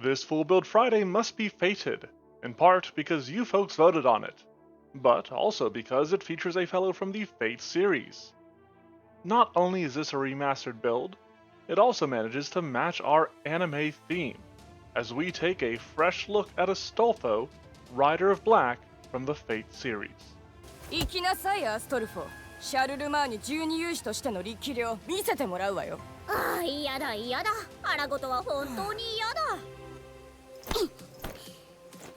This Full Build Friday must be fated, in part because you folks voted on it, but also because it features a fellow from the Fate series. Not only is this a remastered build, it also manages to match our anime theme, as we take a fresh look at Astolfo, Rider of Black from the Fate series. 行きなさい、アストルフォ。シャルルマーニ12勇士としての力量見せてもらうわよ。ああ、嫌だ嫌だ。腹ごとは本当に嫌だ。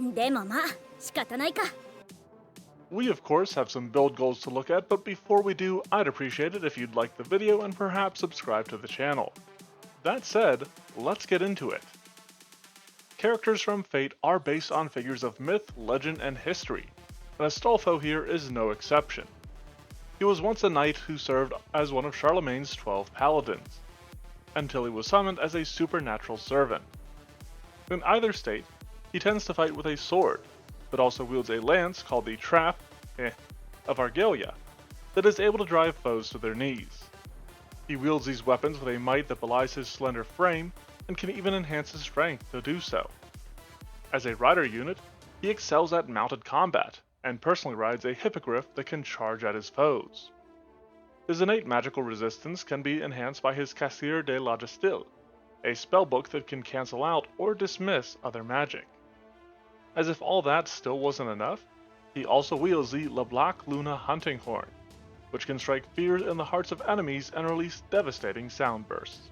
でもまあ、仕方ないか。We of course have some build goals to look at, but before we do, I'd appreciate it if you'd like the video and perhaps subscribe to the channel. That said, let's get into it. Characters from Fate are based on figures of myth, legend, and history, and Astolfo here is no exception. He was once a knight who served as one of Charlemagne's 12 paladins, until he was summoned as a supernatural servant. In either state, he tends to fight with a sword, but also wields a lance called the Trap of Argelia that is able to drive foes to their knees. He wields these weapons with a might that belies his slender frame and can even enhance his strength to do so. As a rider unit, he excels at mounted combat and personally rides a hippogriff that can charge at his foes. His innate magical resistance can be enhanced by his Cassier de la Distille, a spellbook that can cancel out or dismiss other magic. As if all that still wasn't enough, he also wields the La Black Luna hunting horn, which can strike fear in the hearts of enemies and release devastating sound bursts.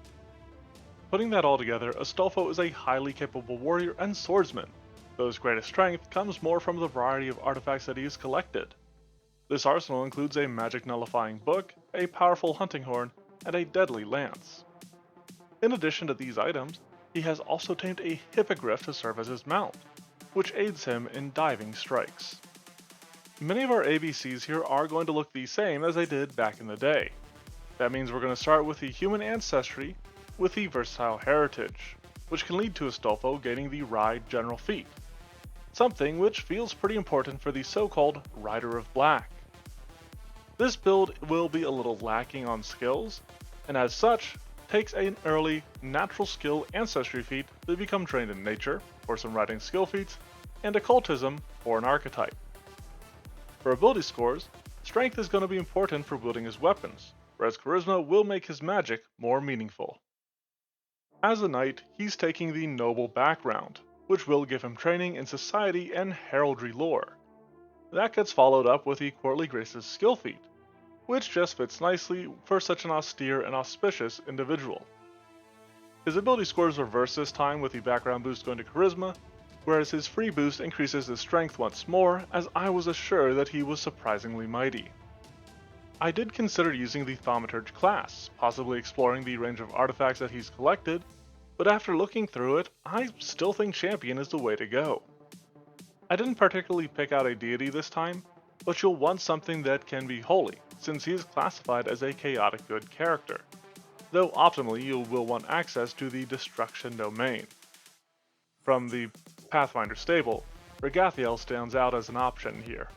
Putting that all together, Astolfo is a highly capable warrior and swordsman, though his greatest strength comes more from the variety of artifacts that he has collected. This arsenal includes a magic nullifying book, a powerful hunting horn, and a deadly lance. In addition to these items, he has also tamed a hippogriff to serve as his mount, which aids him in diving strikes. Many of our ABCs here are going to look the same as they did back in the day. That means we're going to start with the human ancestry with the versatile heritage, which can lead to Astolfo gaining the Ride General feat, something which feels pretty important for the so-called Rider of Black. This build will be a little lacking on skills, and as such, takes an early natural skill ancestry feat to become trained in nature for some riding skill feats, and occultism for an archetype. For ability scores, strength is going to be important for wielding his weapons, whereas charisma will make his magic more meaningful. As a knight, he's taking the noble background, which will give him training in society and heraldry lore. That gets followed up with the Courtly Graces skill feat, which just fits nicely for such an austere and auspicious individual. His ability scores reverse this time with the background boost going to charisma, whereas his free boost increases his strength once more, as I was assured that he was surprisingly mighty. I did consider using the Thaumaturge class, possibly exploring the range of artifacts that he's collected, but after looking through it, I still think Champion is the way to go. I didn't particularly pick out a deity this time, but you'll want something that can be holy, since he is classified as a chaotic good character, though optimally you will want access to the Destruction Domain. From the Pathfinder stable, Regathiel stands out as an option here.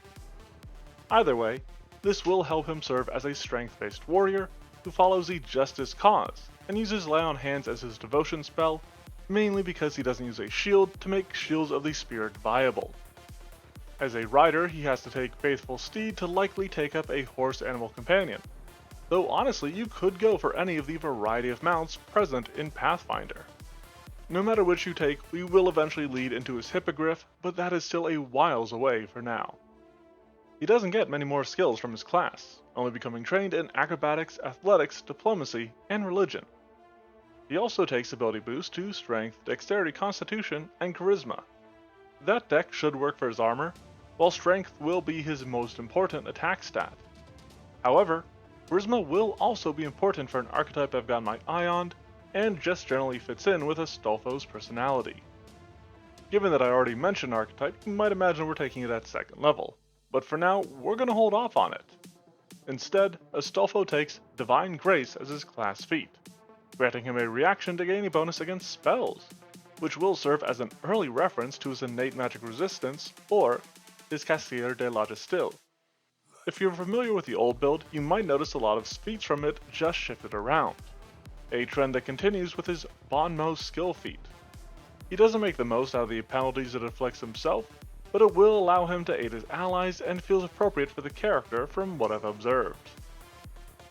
Either way, this will help him serve as a strength-based warrior who follows the Justice cause and uses Lay on Hands as his devotion spell, mainly because he doesn't use a shield to make Shields of the Spirit viable. As a rider, he has to take Faithful Steed to likely take up a horse animal companion, though honestly you could go for any of the variety of mounts present in Pathfinder. No matter which you take, we will eventually lead into his hippogriff, but that is still a whiles away for now. He doesn't get many more skills from his class, only becoming trained in acrobatics, athletics, diplomacy, and religion. He also takes ability boost to strength, dexterity, constitution, and charisma. That deck should work for his armor, while strength will be his most important attack stat. However, charisma will also be important for an archetype I've got my eye on, and just generally fits in with Astolfo's personality. Given that I already mentioned archetype, you might imagine we're taking it at second level, but for now, we're going to hold off on it. Instead, Astolfo takes Divine Grace as his class feat, granting him a reaction to gain a bonus against spells, which will serve as an early reference to his innate magic resistance, or his Cassier de la Distille. If you're familiar with the old build, you might notice a lot of feats from it just shifted around, a trend that continues with his Bon Mot skill feat. He doesn't make the most out of the penalties it inflicts himself, but it will allow him to aid his allies and feels appropriate for the character from what I've observed.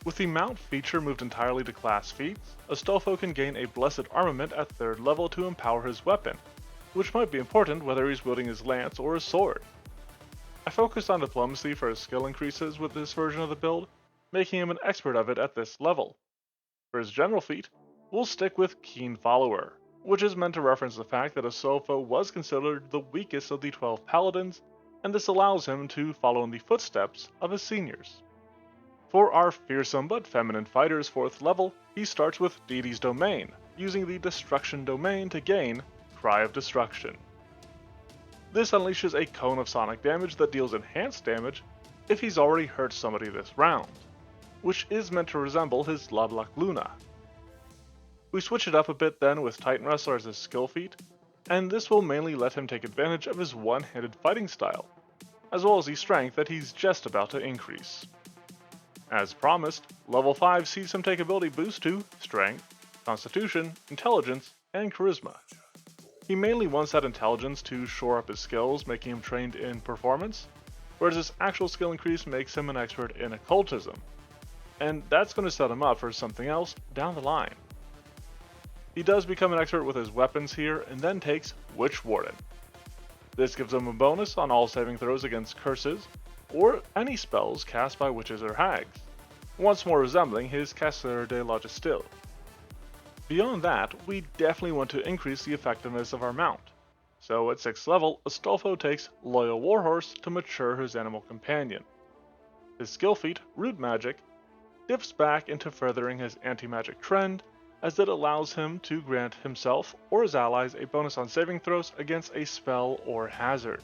With the mount feature moved entirely to class feats, Astolfo can gain a blessed armament at 3rd level to empower his weapon, which might be important whether he's wielding his lance or his sword. I focused on diplomacy for his skill increases with this version of the build, making him an expert of it at this level. For his general feat, we'll stick with Keen Follower, which is meant to reference the fact that Astolfo was considered the weakest of the 12 paladins, and this allows him to follow in the footsteps of his seniors. For our fearsome but feminine fighter's 4th level, he starts with Deity's Domain, using the Destruction domain to gain Cry of Destruction. This unleashes a cone of sonic damage that deals enhanced damage if he's already hurt somebody this round, which is meant to resemble his La Black Luna. We switch it up a bit then with Titan Wrestler as his skill feat, and this will mainly let him take advantage of his one-handed fighting style, as well as the strength that he's just about to increase. As promised, level 5 sees him take ability boost to Strength, Constitution, Intelligence, and Charisma. He mainly wants that intelligence to shore up his skills, making him trained in performance, whereas his actual skill increase makes him an expert in occultism, and that's going to set him up for something else down the line. He does become an expert with his weapons here, and then takes Witch Warden. This gives him a bonus on all saving throws against curses, or any spells cast by witches or hags, once more resembling his Casseur de Logistil. Beyond that, we definitely want to increase the effectiveness of our mount, so at 6th level, Astolfo takes Loyal Warhorse to mature his animal companion. His skill feat, Root Magic, dips back into furthering his anti-magic trend, as it allows him to grant himself or his allies a bonus on saving throws against a spell or hazard.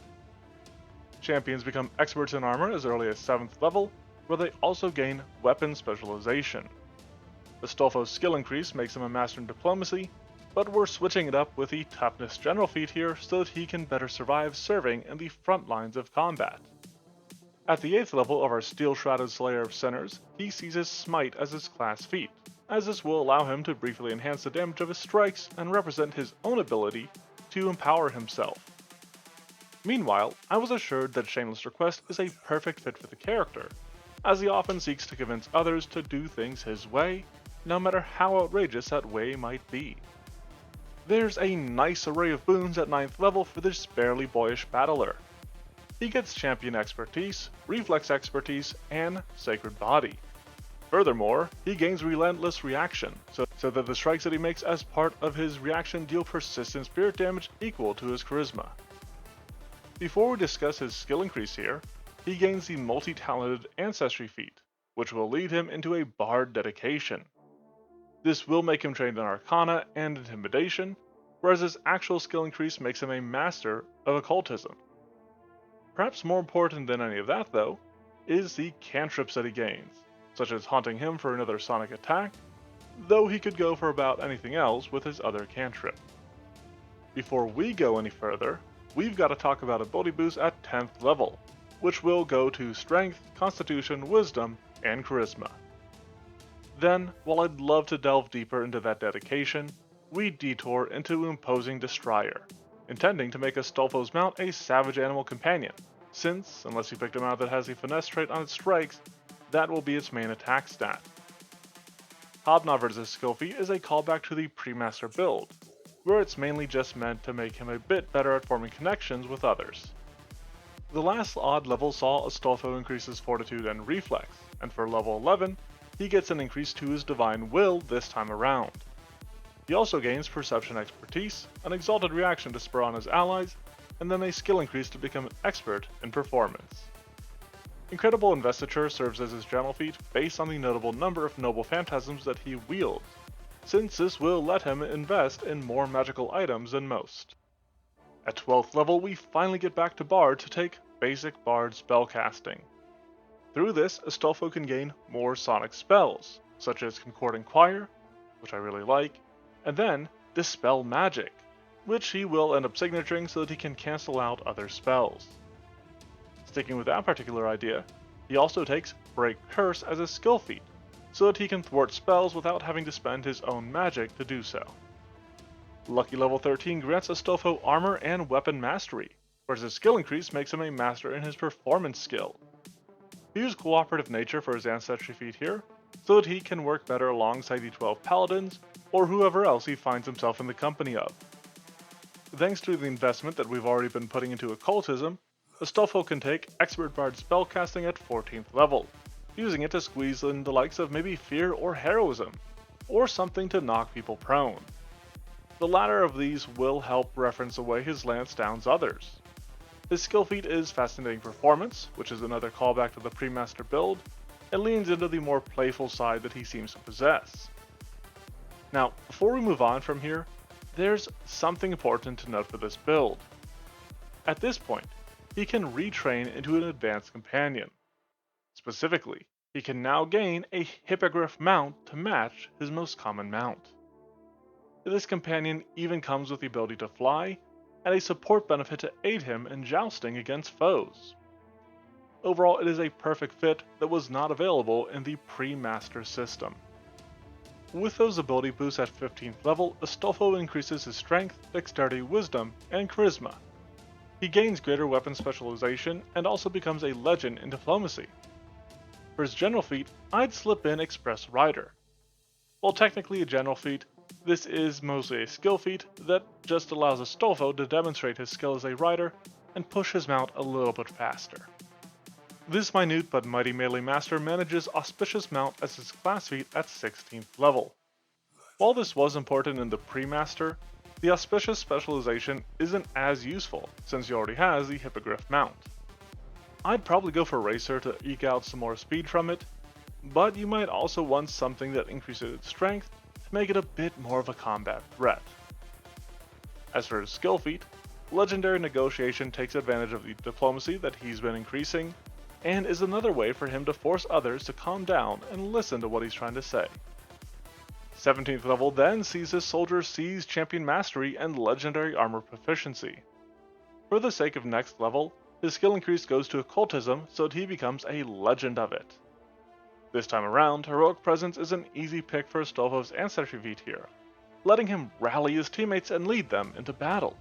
Champions become experts in armor as early as 7th level, where they also gain weapon specialization. Astolfo's skill increase makes him a master in diplomacy, but we're switching it up with the toughness general feat here so that he can better survive serving in the front lines of combat. At the 8th level of our Steel-Shrouded Slayer of Sinners, he sees his Smite as his class feat, as this will allow him to briefly enhance the damage of his strikes and represent his own ability to empower himself. Meanwhile, I was assured that Shameless Request is a perfect fit for the character, as he often seeks to convince others to do things his way, no matter how outrageous that way might be. There's a nice array of boons at 9th level for this barely boyish battler. He gets Champion Expertise, Reflex Expertise, and Sacred Body. Furthermore, he gains Relentless Reaction, so that the strikes that he makes as part of his reaction deal persistent spirit damage equal to his Charisma. Before we discuss his skill increase here, he gains the multi-talented Ancestry feat, which will lead him into a Bard dedication. This will make him trained in Arcana and Intimidation, whereas his actual skill increase makes him a master of Occultism. Perhaps more important than any of that, though, is the cantrips that he gains, such as haunting him for another sonic attack, though he could go for about anything else with his other cantrip. Before we go any further, we've got to talk about ability boosts at 10th level, which will go to Strength, Constitution, Wisdom, and Charisma. Then, while I'd love to delve deeper into that dedication, we detour into Imposing Destroyer, intending to make Astolfo's mount a savage animal companion, since, unless you picked a mount that has the finesse trait on its strikes, that will be its main attack stat. Hobnobber's skill feat is a callback to the pre-master build, where it's mainly just meant to make him a bit better at forming connections with others. The last odd level saw Astolfo increase his Fortitude and Reflex, and for level 11, he gets an increase to his Divine Will this time around. He also gains Perception Expertise, an Exalted Reaction to spur on his allies, and then a skill increase to become an expert in Performance. Incredible Investiture serves as his general feat based on the notable number of noble phantasms that he wields, since this will let him invest in more magical items than most. At 12th level, we finally get back to Bard to take basic Bard spellcasting. Through this, Astolfo can gain more sonic spells, such as Concordant Choir, which I really like, and then Dispel Magic, which he will end up signaturing so that he can cancel out other spells. Sticking with that particular idea, he also takes Break Curse as a skill feat, so that he can thwart spells without having to spend his own magic to do so. Lucky level 13 grants Astolfo armor and weapon mastery, whereas his skill increase makes him a master in his performance skill. He used cooperative nature for his ancestry feat here, so that he can work better alongside the 12 paladins, or whoever else he finds himself in the company of. Thanks to the investment that we've already been putting into occultism, Astolfo can take Expert Bard spellcasting at 14th level, using it to squeeze in the likes of maybe fear or heroism, or something to knock people prone. The latter of these will help reference away his lance downs others. His skill feat is Fascinating Performance, which is another callback to the pre-master build, and leans into the more playful side that he seems to possess. Now, before we move on from here, there's something important to note for this build. At this point, he can retrain into an advanced companion. Specifically, he can now gain a Hippogriff mount to match his most common mount. This companion even comes with the ability to fly, and a support benefit to aid him in jousting against foes. Overall, it is a perfect fit that was not available in the pre-master system. With those ability boosts at 15th level, Astolfo increases his strength, dexterity, wisdom, and charisma. He gains greater weapon specialization and also becomes a legend in diplomacy. For his general feat, I'd slip in Express Rider. While technically a general feat, this is mostly a skill feat that just allows Astolfo to demonstrate his skill as a rider and push his mount a little bit faster. This minute but mighty melee master manages Auspicious Mount as his class feat at 16th level. While this was important in the pre-master, the Auspicious specialization isn't as useful since he already has the Hippogriff mount. I'd probably go for Racer to eke out some more speed from it, but you might also want something that increases its strength to make it a bit more of a combat threat. As for his skill feat, Legendary Negotiation takes advantage of the diplomacy that he's been increasing, and is another way for him to force others to calm down and listen to what he's trying to say. 17th level then sees his soldiers seize Champion Mastery and Legendary Armor Proficiency. For the sake of next level, his skill increase goes to Occultism so that he becomes a legend of it. This time around, Heroic Presence is an easy pick for Astolfo's ancestry feat here, letting him rally his teammates and lead them into battle.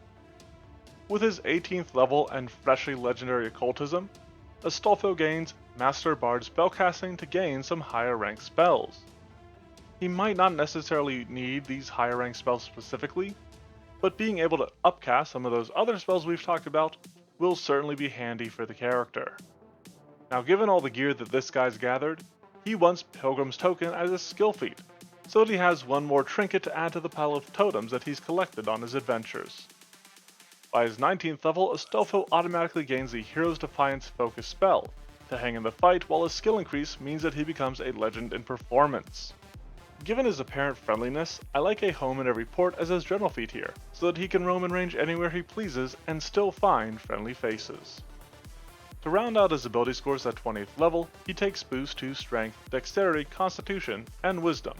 With his 18th level and freshly legendary Occultism, Astolfo gains Master Bard spellcasting to gain some higher rank spells. He might not necessarily need these higher rank spells specifically, but being able to upcast some of those other spells we've talked about will certainly be handy for the character. Now, given all the gear that this guy's gathered, he wants Pilgrim's Token as a skill feat, so that he has one more trinket to add to the pile of totems that he's collected on his adventures. By his 19th level, Astolfo automatically gains the Hero's Defiance Focus spell to hang in the fight, while his skill increase means that he becomes a legend in performance. Given his apparent friendliness, I like a home in every port as his general feat here, so that he can roam in range anywhere he pleases and still find friendly faces. To round out his ability scores at 20th level, he takes boost to Strength, Dexterity, Constitution, and Wisdom.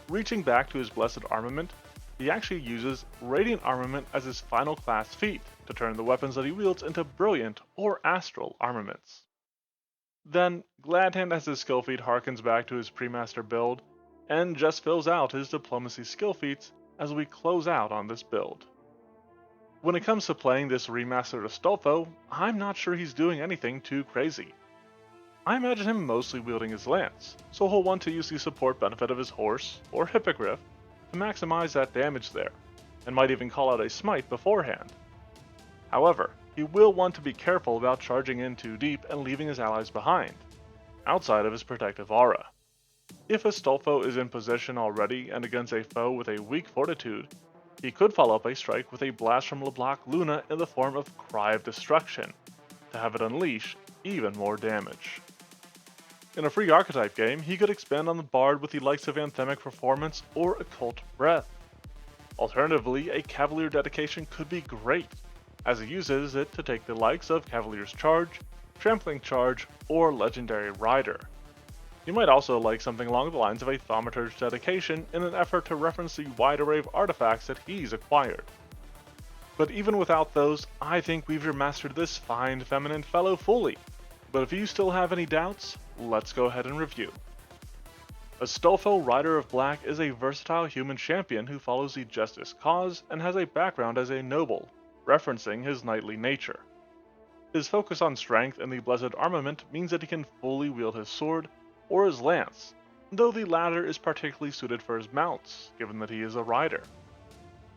Reaching back to his Blessed Armament, he actually uses Radiant Armament as his final class feat to turn the weapons that he wields into Brilliant or Astral armaments. Then, Gladhand as his skill feat harkens back to his pre-master build, and just fills out his diplomacy skill feats as we close out on this build. When it comes to playing this remastered Astolfo, I'm not sure he's doing anything too crazy. I imagine him mostly wielding his lance, so he'll want to use the support benefit of his horse or hippogriff to maximize that damage there, and might even call out a smite beforehand. However, he will want to be careful about charging in too deep and leaving his allies behind, outside of his protective aura. If Astolfo is in position already and against a foe with a weak fortitude, he could follow up a strike with a blast from LeBlanc Luna in the form of Cry of Destruction, to have it unleash even more damage. In a free Archetype game, he could expand on the Bard with the likes of Anthemic Performance or Occult Breath. Alternatively, a Cavalier dedication could be great, as he uses it to take the likes of Cavalier's Charge, Trampling Charge, or Legendary Rider. You might also like something along the lines of a Thaumaturge dedication in an effort to reference the wide array of artifacts that he's acquired. But even without those, I think we've remastered this fine feminine fellow fully. But if you still have any doubts, let's go ahead and review. Astolfo, Rider of Black, is a versatile human champion who follows the justice cause and has a background as a noble, referencing his knightly nature. His focus on strength and the blessed armament means that he can fully wield his sword or his lance, though the latter is particularly suited for his mounts, given that he is a rider.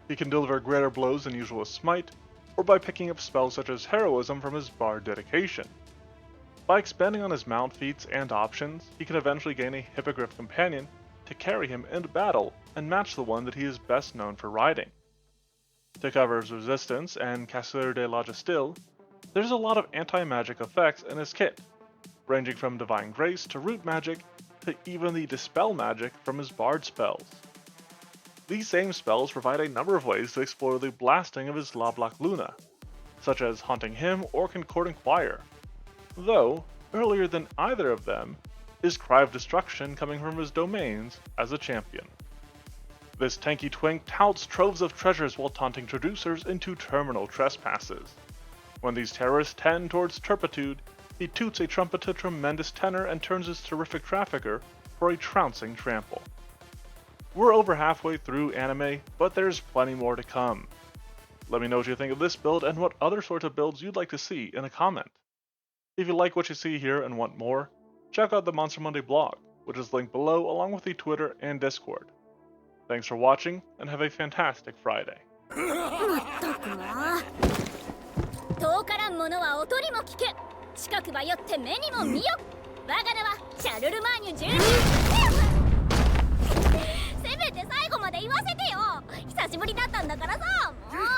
He can deliver greater blows than usual with Smite, or by picking up spells such as Heroism from his Bard dedication. By expanding on his mount feats and options, he can eventually gain a Hippogriff companion to carry him into battle and match the one that he is best known for riding. To cover his resistance and Casseur de la Gestille, there's a lot of anti-magic effects in his kit, ranging from Divine Grace to Root Magic to even the Dispel magic from his Bard spells. These same spells provide a number of ways to explore the blasting of his La Black Luna, such as Haunting Hymn or Concordant Choir, though earlier than either of them is Cry of Destruction coming from his domains as a champion. This tanky twink touts troves of treasures while taunting traducers into terminal trespasses. When these terrorists tend towards turpitude, he toots a trumpet to tremendous tenor and turns his terrific trafficker for a trouncing trample. We're over halfway through anime, but there's plenty more to come. Let me know what you think of this build and what other sorts of builds you'd like to see in a comment. If you like what you see here and want more, check out the Monster Monday blog, which is linked below along with the Twitter and Discord. Thanks for watching, and have a fantastic Friday. 遠からんものは音にも聞け近くばよって目にも見よ我が名はシャルルマーニュ12せめて最後まで言わせてよ久しぶりだったんだからさもう